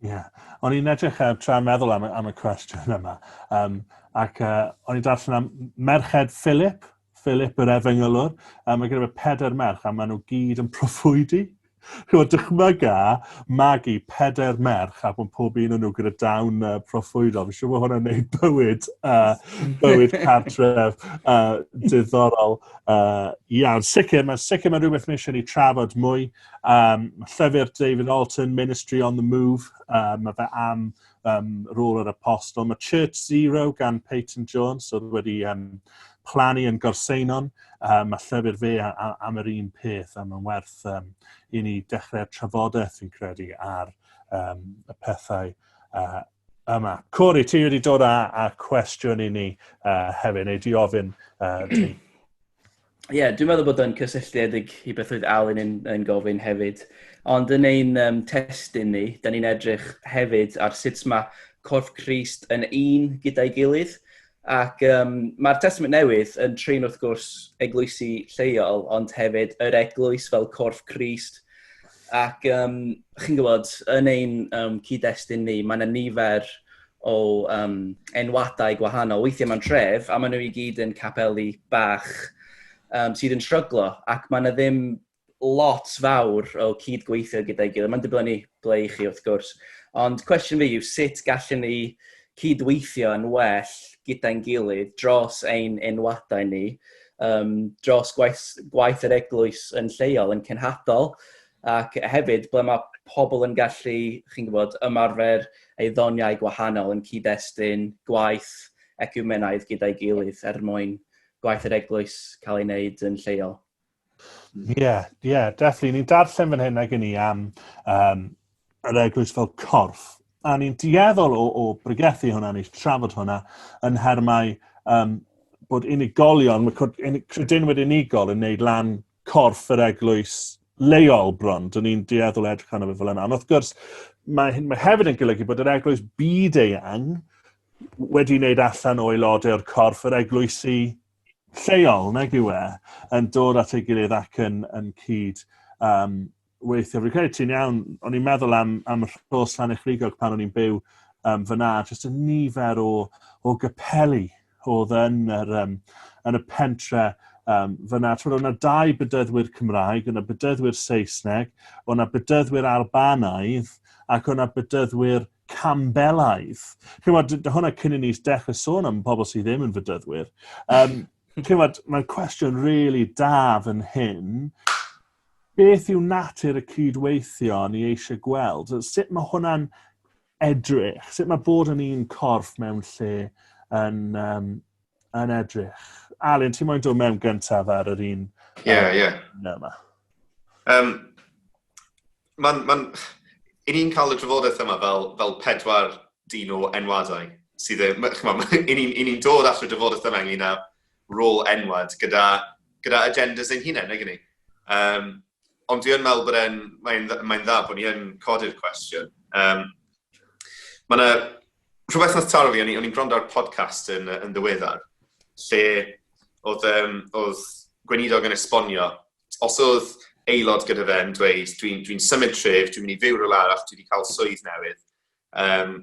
Ie. O'n i'n edrych tra'n meddwl am y cwestiwn yma. Ac o'n i'n darllen am merched Philip yr efengylwr. Mae gyda fe 4 merch a maen nhw gyd yn proffwydi. Dychmyga magu 4 merch a bod pob un o'n nhw gyda dawn proffwydol. Fi'n siŵr bod hwnna'n gwneud bywyd cartref diddorol iawn. Sicr, mae rhywbeth mae eisiau ni trafod mwy. Mae llyfr David Alton, Ministry on the Move, mae fe am rôl yr apostol. Mae Church Zero gan Peyton Jones, oedd wedi plannu yn Gorseinon. Mae llyfr fe am yr un peth, a mae'n werth i ni dechrau'r trafodaeth fi'n credu ar y pethau yma. Corey, ti wedi dod â cwestiwn i ni hefyd, neu di ofyn ti? Ie, dwi'n meddwl bod yn cysylltiedig i beth oedd Alun yn gofyn hefyd. Ond yn ein testyn ni, da ni'n edrych hefyd ar sut mae Corff Crist yn un gyda'i gilydd. Ac mae'r testament newydd yn trin wrth gwrs eglwysi lleol, ond hefyd yr eglwys fel Corff Crist. Ac chi'n gwybod, yn ein cyd-destun ni, mae yna nifer o enwadau gwahanol. Weithiau mae'n tref, a maen nhw i gyd yn capeli bach sydd yn stryglo. Ac mae yna ddim lot fawr o cyd-gweithio gyda'i gilydd. Mae'n dibynnu ble i chi wrth gwrs. Ond cwestiwn fi yw, sut gallwn ni cydweithio yn well gyda'n gilydd dros ein enwadau ni, dros gwaith yr eglwys yn lleol, yn cynhadol, ac hefyd ble mae pobl yn gallu, chi'n gwybod, ymarfer ei ddoniau gwahanol yn cyd-destun gwaith ecwmenaidd gyda'i gilydd mwyn gwaith yr eglwys cael ei wneud yn lleol. Ie, definitely. Ni'n darllen fan hyn ag ni am yr eglwys fel corff. A ni'n dieddol o bregethu hwnna, ni'n trafod hwnna yn hermau bod unigolion, credinwyr unigol yn neud lan corff yr eglwys leol bron. Dyn ni'n dieddol edrych arno fe fel yna. Ond wrth gwrs, mae hefyd yn golygu bod yr eglwys byd-eang wedi wneud allan o aelodau'r corff yr eglwysi lleol, nag yw yn dod at ei gilydd ac yn cyd weithio. Fi'n credu ti'n iawn, o'n i'n meddwl am y rhos Llanechrigog pan o'n i'n byw fyna, jyst y nifer o gapeli oedd yn y pentre fyna. Oedd yna 2 bydyddwyr Cymraeg, yna bydyddwyr Saesneg, yna bydyddwyr Albanaidd, ac yna bydyddwyr Campbellaidd. Hwna cyn i ni dechrau sôn am pobl sydd ddim yn fydyddwyr. Mae'n cwestiwn really da fan hyn. Beth yw natur y cydweithio ni eisiau gweld? Sut mae hwnna'n edrych. Sut mae bod yn un corff mewn lle yn edrych? Alun, ti'n moyn dod mewn gyntaf ar yr un yma? I ni'n cael y drafodaeth yma fel 4 dyn o enwadau sydd i ni'n dod at y drafodaeth yma ynglyn â rôl enwad gyda agendas ein hunain, nag ni? Ond dwi yn meddwl bod mae'n dda bod ni yn codi'r cwestiwn. Mae yna rhywbeth nath taro fi, o'n i'n gwrando ar podcast yn ddiweddar, lle oedd gweinidog yn esbonio, os oedd aelod gyda fe'n dweud, dwi'n symud tref, dwi'n mynd i fyw rhywle arall, dwi wedi cael swydd newydd.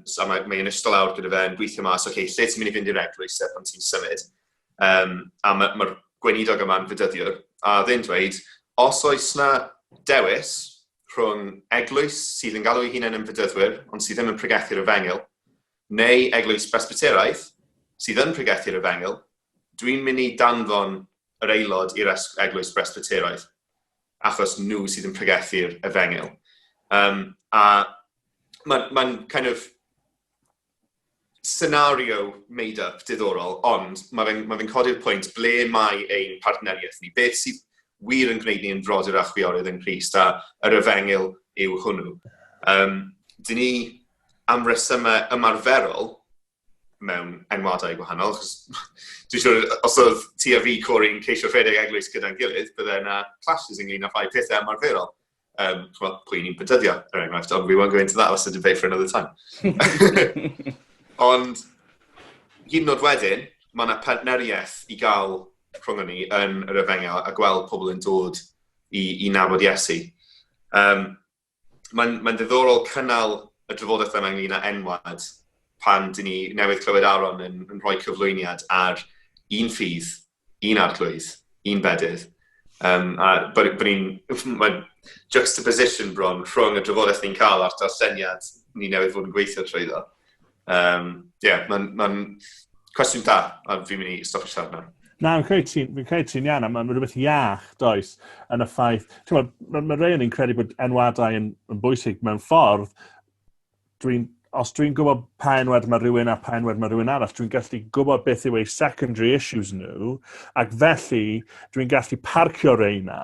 So mae'n ystod lawr gyda fe'n gweithio mas, lle ti'n mynd i fynd i'r eglwys pan ti'n symud. A mae'r gweinidog yma'n fydyddiwr. A ddyn dweud, os oes na dewis rhwng eglwys sydd yn galw ei hunain yn fyddyddwyr, ond sydd ddim yn pregethu'r efengil, neu eglwys presbyteraeth sydd yn pregethu'r efengil, dwi'n mynd i danfon yr aelod i'r eglwys presbyteraeth, achos nhw sydd yn pregethu'r efengil. A mae'n kind of scenario made up diddorol, ond mae fe'n codi'r pwynt ble mae ein partneriaeth ni, beth sydd wir yn gwneud ni yn frodyr a chwiorydd yn Crist, a yr efengil yw hwnnw. Dyn ni am resymau ymarferol mewn enwadau gwahanol, achos dwi'n siŵr os oedd ti a fi Corin ceisio rhedeg eglwys gyda'n gilydd, bydde yna clashes ynglyn â rhai pethau ymarferol. Pwy ni'n bydyddio, ond we won't go into that, that's a debate for another time. Ond, hyd yn oed wedyn, mae yna partneriaeth i gael rhwng ni yn yr efengil a gweld pobl yn dod i nabod Iesu. Mae'n diddorol cynnal y drafodaeth yma ynglyn â enwad pan dyn ni newydd clywed Aron yn rhoi cyflwyniad ar un ffydd, un arglwydd, un bedydd. Mae'n juxtaposition bron rhwng y drafodaeth ni'n cael a'r darlleniad ni newydd fod yn gweithio trwyddo. Mae'n cwestiwn da, a fi'n mynd i stopio siarad nawr. Na, fi'n credu ti'n iawn, a mae'n rhywbeth iach, does, yn y ffaith. Mae rei o'n i'n credu bod enwadau yn bwysig mewn ffordd. Os dwi'n gwybod pa enwad mae rhywun a pa enwad mae rhywun arall, dwi'n gallu gwybod beth yw eu secondary issues nhw, ac felly dwi'n gallu parcio reina,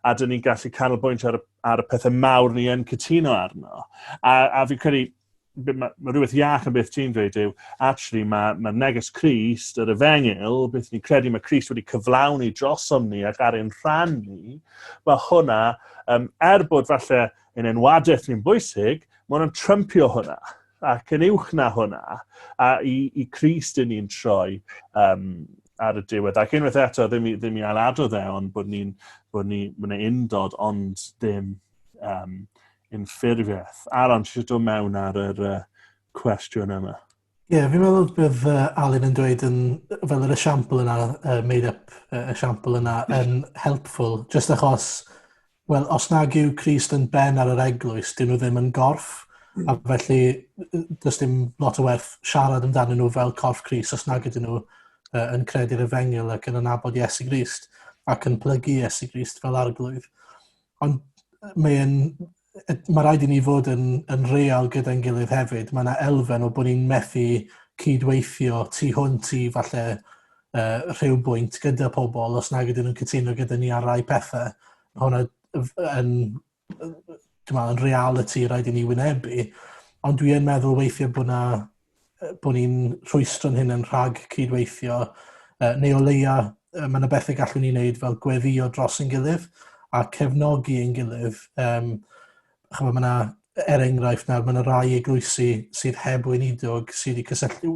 a dyn ni'n gallu canolbwyntio ar y pethau mawr ni yn cytuno arno. A fi'n credu, mae rhywbeth iach yn beth ti'n dweud yw, actually mae neges Crist, yr efengil, beth ni'n credu mae Crist wedi cyflawni drosom ni ac ar ein rhan ni, mae hwnna, bod falle yn enwadaeth ni'n bwysig, mae hwnna'n trympio hwnna, ac yn uwch na hwnna, a i Crist yn ni'n troi ar y diwedd. Ac unwaith eto, ddim i ailadrodd ond bod ni'n undod, ond ddim unffurfiaeth. Aron, ti'n dod mewn ar yr cwestiwn yma? Ie, fi'n meddwl bydd Alun yn dweud fel yr esiampl yna, made up esiampl yna, yn helpful, just achos, wel, os nag yw Crist yn ben ar yr eglwys, dyn nhw ddim yn gorff, a felly, does dim lot o werth siarad amdano nhw fel Corff Crist, os nag ydyn nhw yn credu'r efengil ac yn anabod Iesu Grist, ac yn plygu Iesu Grist fel arglwydd. Ond mae rhaid i ni fod yn real gyda'n gilydd hefyd. Mae yna elfen o bod ni'n methu cydweithio tu hwnt i falle rhywbwynt gyda pobl os nag ydyn nhw'n cytuno gyda ni ar rai pethau. Hwna yn reality rhaid i ni wynebu. Ond dwi yn meddwl weithio bod ni'n rhwystro'n hyn yn rhag cydweithio. Neu o leia, mae yna bethau gallwn ni wneud fel gweddio dros yn gilydd a cefnogi yn gilydd. Mae yna enghraifft nawr, mae yna rai eglwysi sydd heb weinidog sydd wedi cysylltu,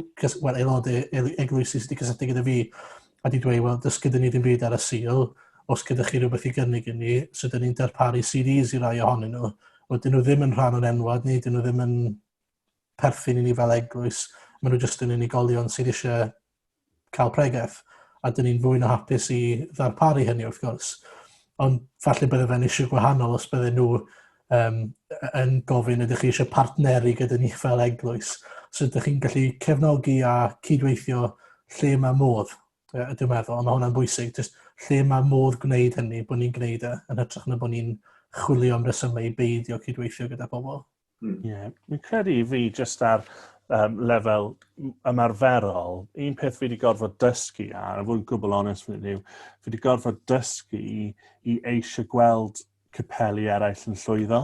aelodau eglwysi sydd wedi cysylltu gyda fi a wedi dweud, wel, dys gyda ni ddim byd ar y sil, os gyda chi rhywbeth i gynnig i ni, so dyn ni'n darparu CDs i rai ohonyn nhw, o dyn nhw ddim yn rhan o'n enwad ni, dyn nhw ddim yn perthyn i ni fel eglwys, maen nhw jyst yn unigolion sydd eisiau cael pregaeth, a dyn ni'n fwy na hapus i ddarparu hynny wrth gwrs. Ond falle bydde fe'n eisiau gwahanol os bydde nhw yn gofyn ydych chi eisiau partneri gyda ni fel eglwys. So ydych chi'n gallu cefnogi a cydweithio lle mae modd, dwi'n meddwl, ond mae hwnna'n bwysig. Just lle mae modd gwneud hynny, bod ni'n gwneud yn hytrach na bod ni'n chwilio am resymau i beidio cydweithio gyda pobl. Mi'n credu I fi just ar lefel ymarferol, un peth fi wedi gorfod dysgu ar, a fod yn gwbl onest fyny yw, fi wedi gorfod dysgu I eisiau gweld capeli eraill yn llwyddo,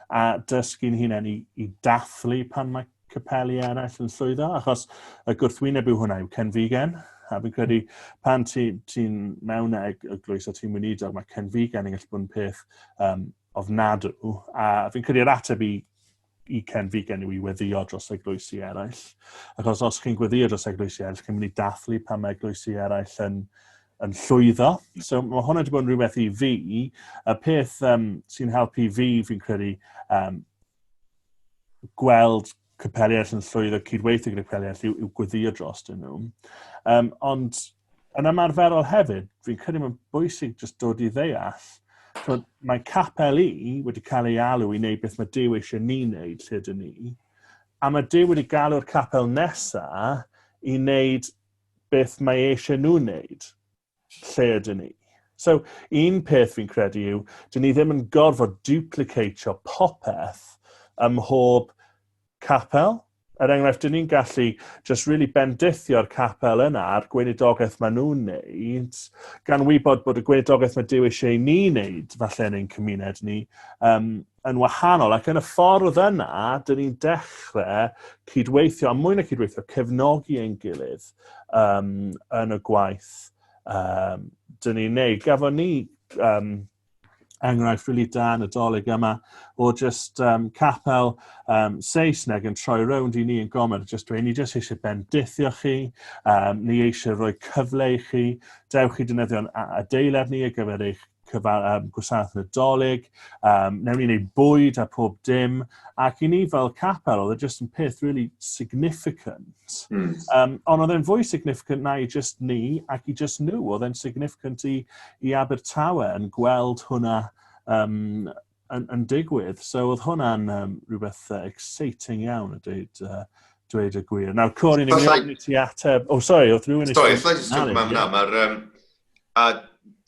a dysgu'n hunain I dathlu pan mae capeli eraill yn llwyddo, achos y gwrthwyneb yw hwnna yw cenfigen. A fi'n credu pan ti'n mewn eglwys o ti'n weinidog, mae cenfigen yn gallu bod yn peth ofnadw. A fi'n credu'r ateb I cenfigen yw I weddio dros eglwysi eraill. Achos os chi'n gweddio dros eglwysi eraill, chi'n mynd I dathlu pan mae eglwysi eraill yn llwyddo. So mae hwnna wedi bod yn rhywbeth I fi. Y peth sy'n helpu fi, fi'n credu, gweld capeli eraill yn llwyddo, cydweithio gyda capeli eraill yw gweddio dros dyn nhw. Ond yn ymarferol hefyd, fi'n credu mae'n bwysig just dod I ddeall. So, mae capeli wedi cael ei alw I wneud beth mae Duw eisiau ni wneud lle dyn ni. A mae Duw wedi galw'r capel nesaf I wneud beth mae eisiau nhw wneud lle dyn ni. So, un peth fi'n credu yw, dyn ni ddim yn gorfod duplicatio popeth ym mhob capel. Enghraifft, dyn ni'n gallu just really bendithio'r capel yna a'r gweinidogaeth maen nhw'n wneud, gan wybod bod y gweinidogaeth mae Duw eisiau ni wneud, falle yn ein cymuned ni, yn wahanol. Ac yn y ffordd yna, dyn ni'n dechrau cydweithio, a mwy na cydweithio, cefnogi ein gilydd yn y gwaith dyn ni'n wneud. Gafon ni enghraifft rili da yn y dolyg yma o just capel Saesneg yn troi rownd I ni yn gomer, just dweud, ni just eisiau bendithio chi, ni eisiau rhoi cyfle I chi, dewch chi defnyddio'n adeilad ni ar gyfer eich gwasanaeth Nadolig, newn ni wneud bwyd a pob dim, ac I ni fel capel, oedd e just yn peth really significant. Ond oedd e'n fwy significant na I just ni, ac I just nhw, oedd e'n significant I Abertawe yn gweld hwnna yn digwydd. So oedd hwnna'n rhywbeth exciting iawn a dweud y gwir. Nawr, Corey, ni'n mynd I ti ateb... O, sori, oedd rhywun... Sorry, if I just jump mewn na,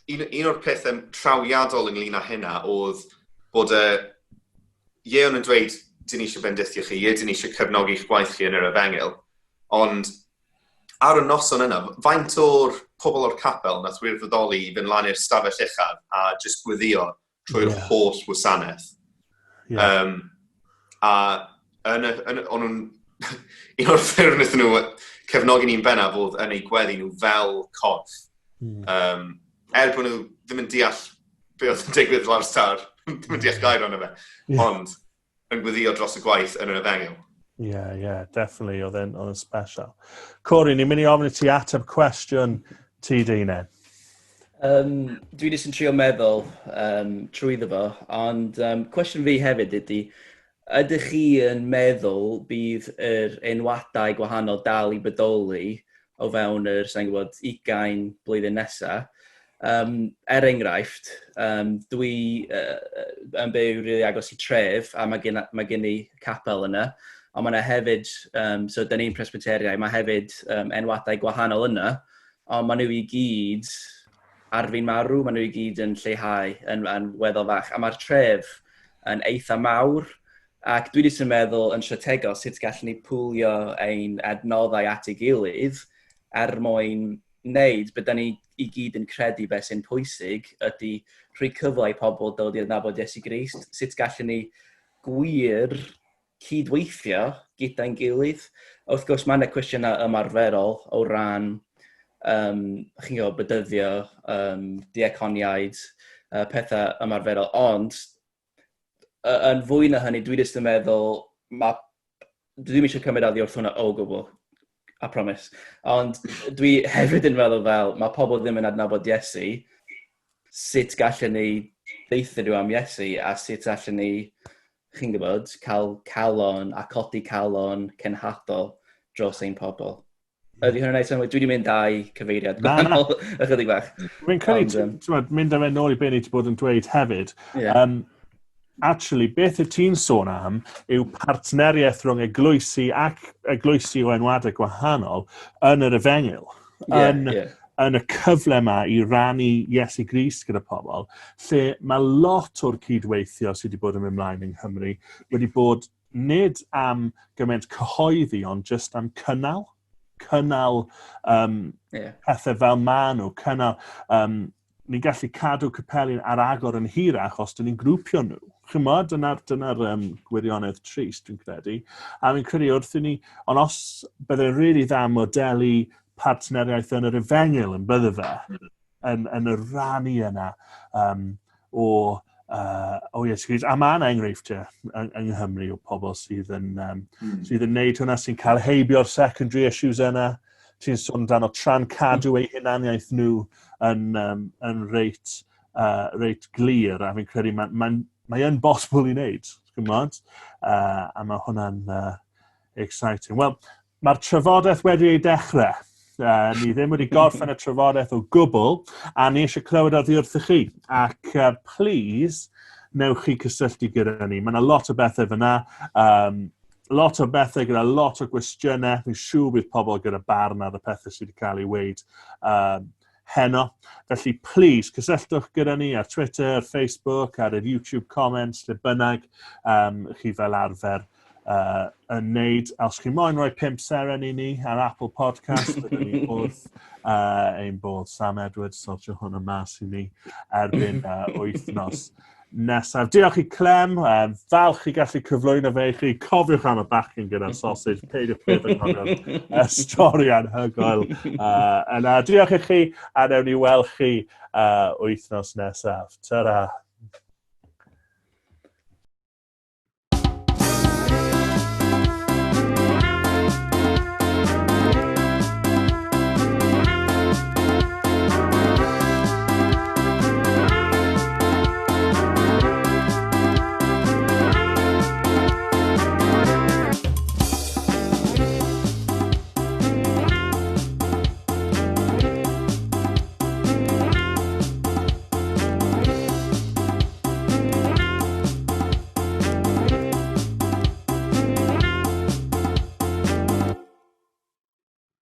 un o'r pethau trawiadol ynglyn â hynna oedd bod Ieon yn dweud dyn ni eisiau bendithio chi, dyn ni eisiau cefnogi eich gwaith chi yn yr efengil, ond ar y noson yna, faint o'r pobl o'r capel nath wirfoddoli I fynd lan i'r stafell uchaf a jyst gweddio trwy'r holl wasanaeth. A o'n nhw'n un o'r ffyrdd wnaethon nhw cefnogi ni'n bennaf oedd yn eu gweddi nhw fel corff. Bod nhw ddim yn deall be oedd yn digwydd lawr star, ddim yn deall gair ond fe, ond yn gweddio dros y gwaith yn yr efengil. Definitely, oedd yn special. Corey, ni'n mynd I ofyn I ti ateb cwestiwn ti Deined. Dwi jyst yn trio meddwl trwyddo fo, ond cwestiwn fi hefyd ydy, ydych chi yn meddwl bydd yr enwadau gwahanol dal I bodoli o fewn yr, sa'n gwybod, 20 blwyddyn nesaf? Enghraifft, dwi yn byw rili agos I tref, a mae gen I capel yna, ond mae yna hefyd, so dyn ni'n Presbyteriau, mae hefyd enwadau gwahanol yna, ond maen nhw I gyd ar fi'n marw, maen nhw I gyd yn lleihau yn weddol fach, a mae'r tref yn eitha mawr, ac dwi jyst yn meddwl yn strategol sut gallwn ni pwlio ein adnoddau at ei gilydd mwyn wneud, bydda ni I gyd yn credu beth sy'n pwysig ydy rhoi cyfle I pobl dod I adnabod Iesu Grist, sut gallwn ni gwir cydweithio gyda'n gilydd. Wrth gwrs, mae yna cwestiynau ymarferol o ran chi'n gwybod, bydyddio, diaconiaid, pethau ymarferol, ond yn fwy na hynny, dwi jyst yn meddwl, dwi ddim eisiau cymryd addi wrth hwnna o gwbl, I promise. Ond dwi hefyd yn meddwl fel, mae pobl ddim yn adnabod Iesu, sut gallen ni deithio nhw am Iesu, a sut gallen ni, chi'n gwybod, cael calon a codi calon cenhadol dros ein pobl. Ydy hwnna'n neud sylwi, dwi wedi mynd â'i cyfeiriad gwahanol ychydig bach. Fi'n credu, mynd â fe nôl I be ni wedi bod yn dweud hefyd. Actually, beth y ti'n sôn am yw partneriaeth rhwng eglwysi ac eglwysi o enwadau gwahanol yn yr efengil. yn y cyfle yma i rannu Iesu Grist gyda pobl, lle mae lot o'r cydweithio sydd wedi bod yn mynd mlaen yng Nghymru wedi bod nid am gymaint cyhoeddi, ond just am cynnal pethau fel maen nhw, cynnal. Ni'n gallu cadw capelin ar agor yn hirach os dyn ni'n grwpio nhw. Chymod, dyna'r gwirionedd trist, dwi'n credu. A mi'n credu wrth i ni, ond os byddai'n rili dda modelu partneriaeth yn yr efengil yn bydde fe, yn y rannu yna o Iesu Grist. A mae'n enghreifftiau yng Nghymru o pobl sydd yn neud hwnna, sy'n cael heibio'r secondary issues yna, sy'n sôn dan o tran cadw eu hunaniaeth nhw yn reit glir, a fi'n credu mae'n bosibl i wneud, a mae hwnna'n exciting. Wel, mae'r trafodaeth wedi ei dechrau. Ni ddim wedi gorffen y trafodaeth o gwbl, a ni eisiau clywed oddi wrthych chi. Ac please, newch chi cysylltu gyda ni. Mae yna lot o bethau fyna, lot o bethau gyda lot o gwestiynau. Fi'n siŵr bydd pobl gyda barn ar y pethau sydd wedi cael ei weid heno. Felly, please, cysylltwch gyda ni ar Twitter, Facebook, ar yr YouTube comments, lle bynnag chi fel arfer yn neud. Os chi moyn rhoi 5 seren i ni ar Apple Podcast, byddwn ni wrth ein bod Sam Edwards, sortio hwnna mas i ni erbyn wythnos nesaf. Diolch i Clem, falch i gallu cyflwyno fe i chi. Cofiwch am y bachyn gyda'r sausage, peidiwch beth yn cofio'r stori anhygoel. Diolch i chi, a newn ni weld chi wythnos nesaf. Ta-ra!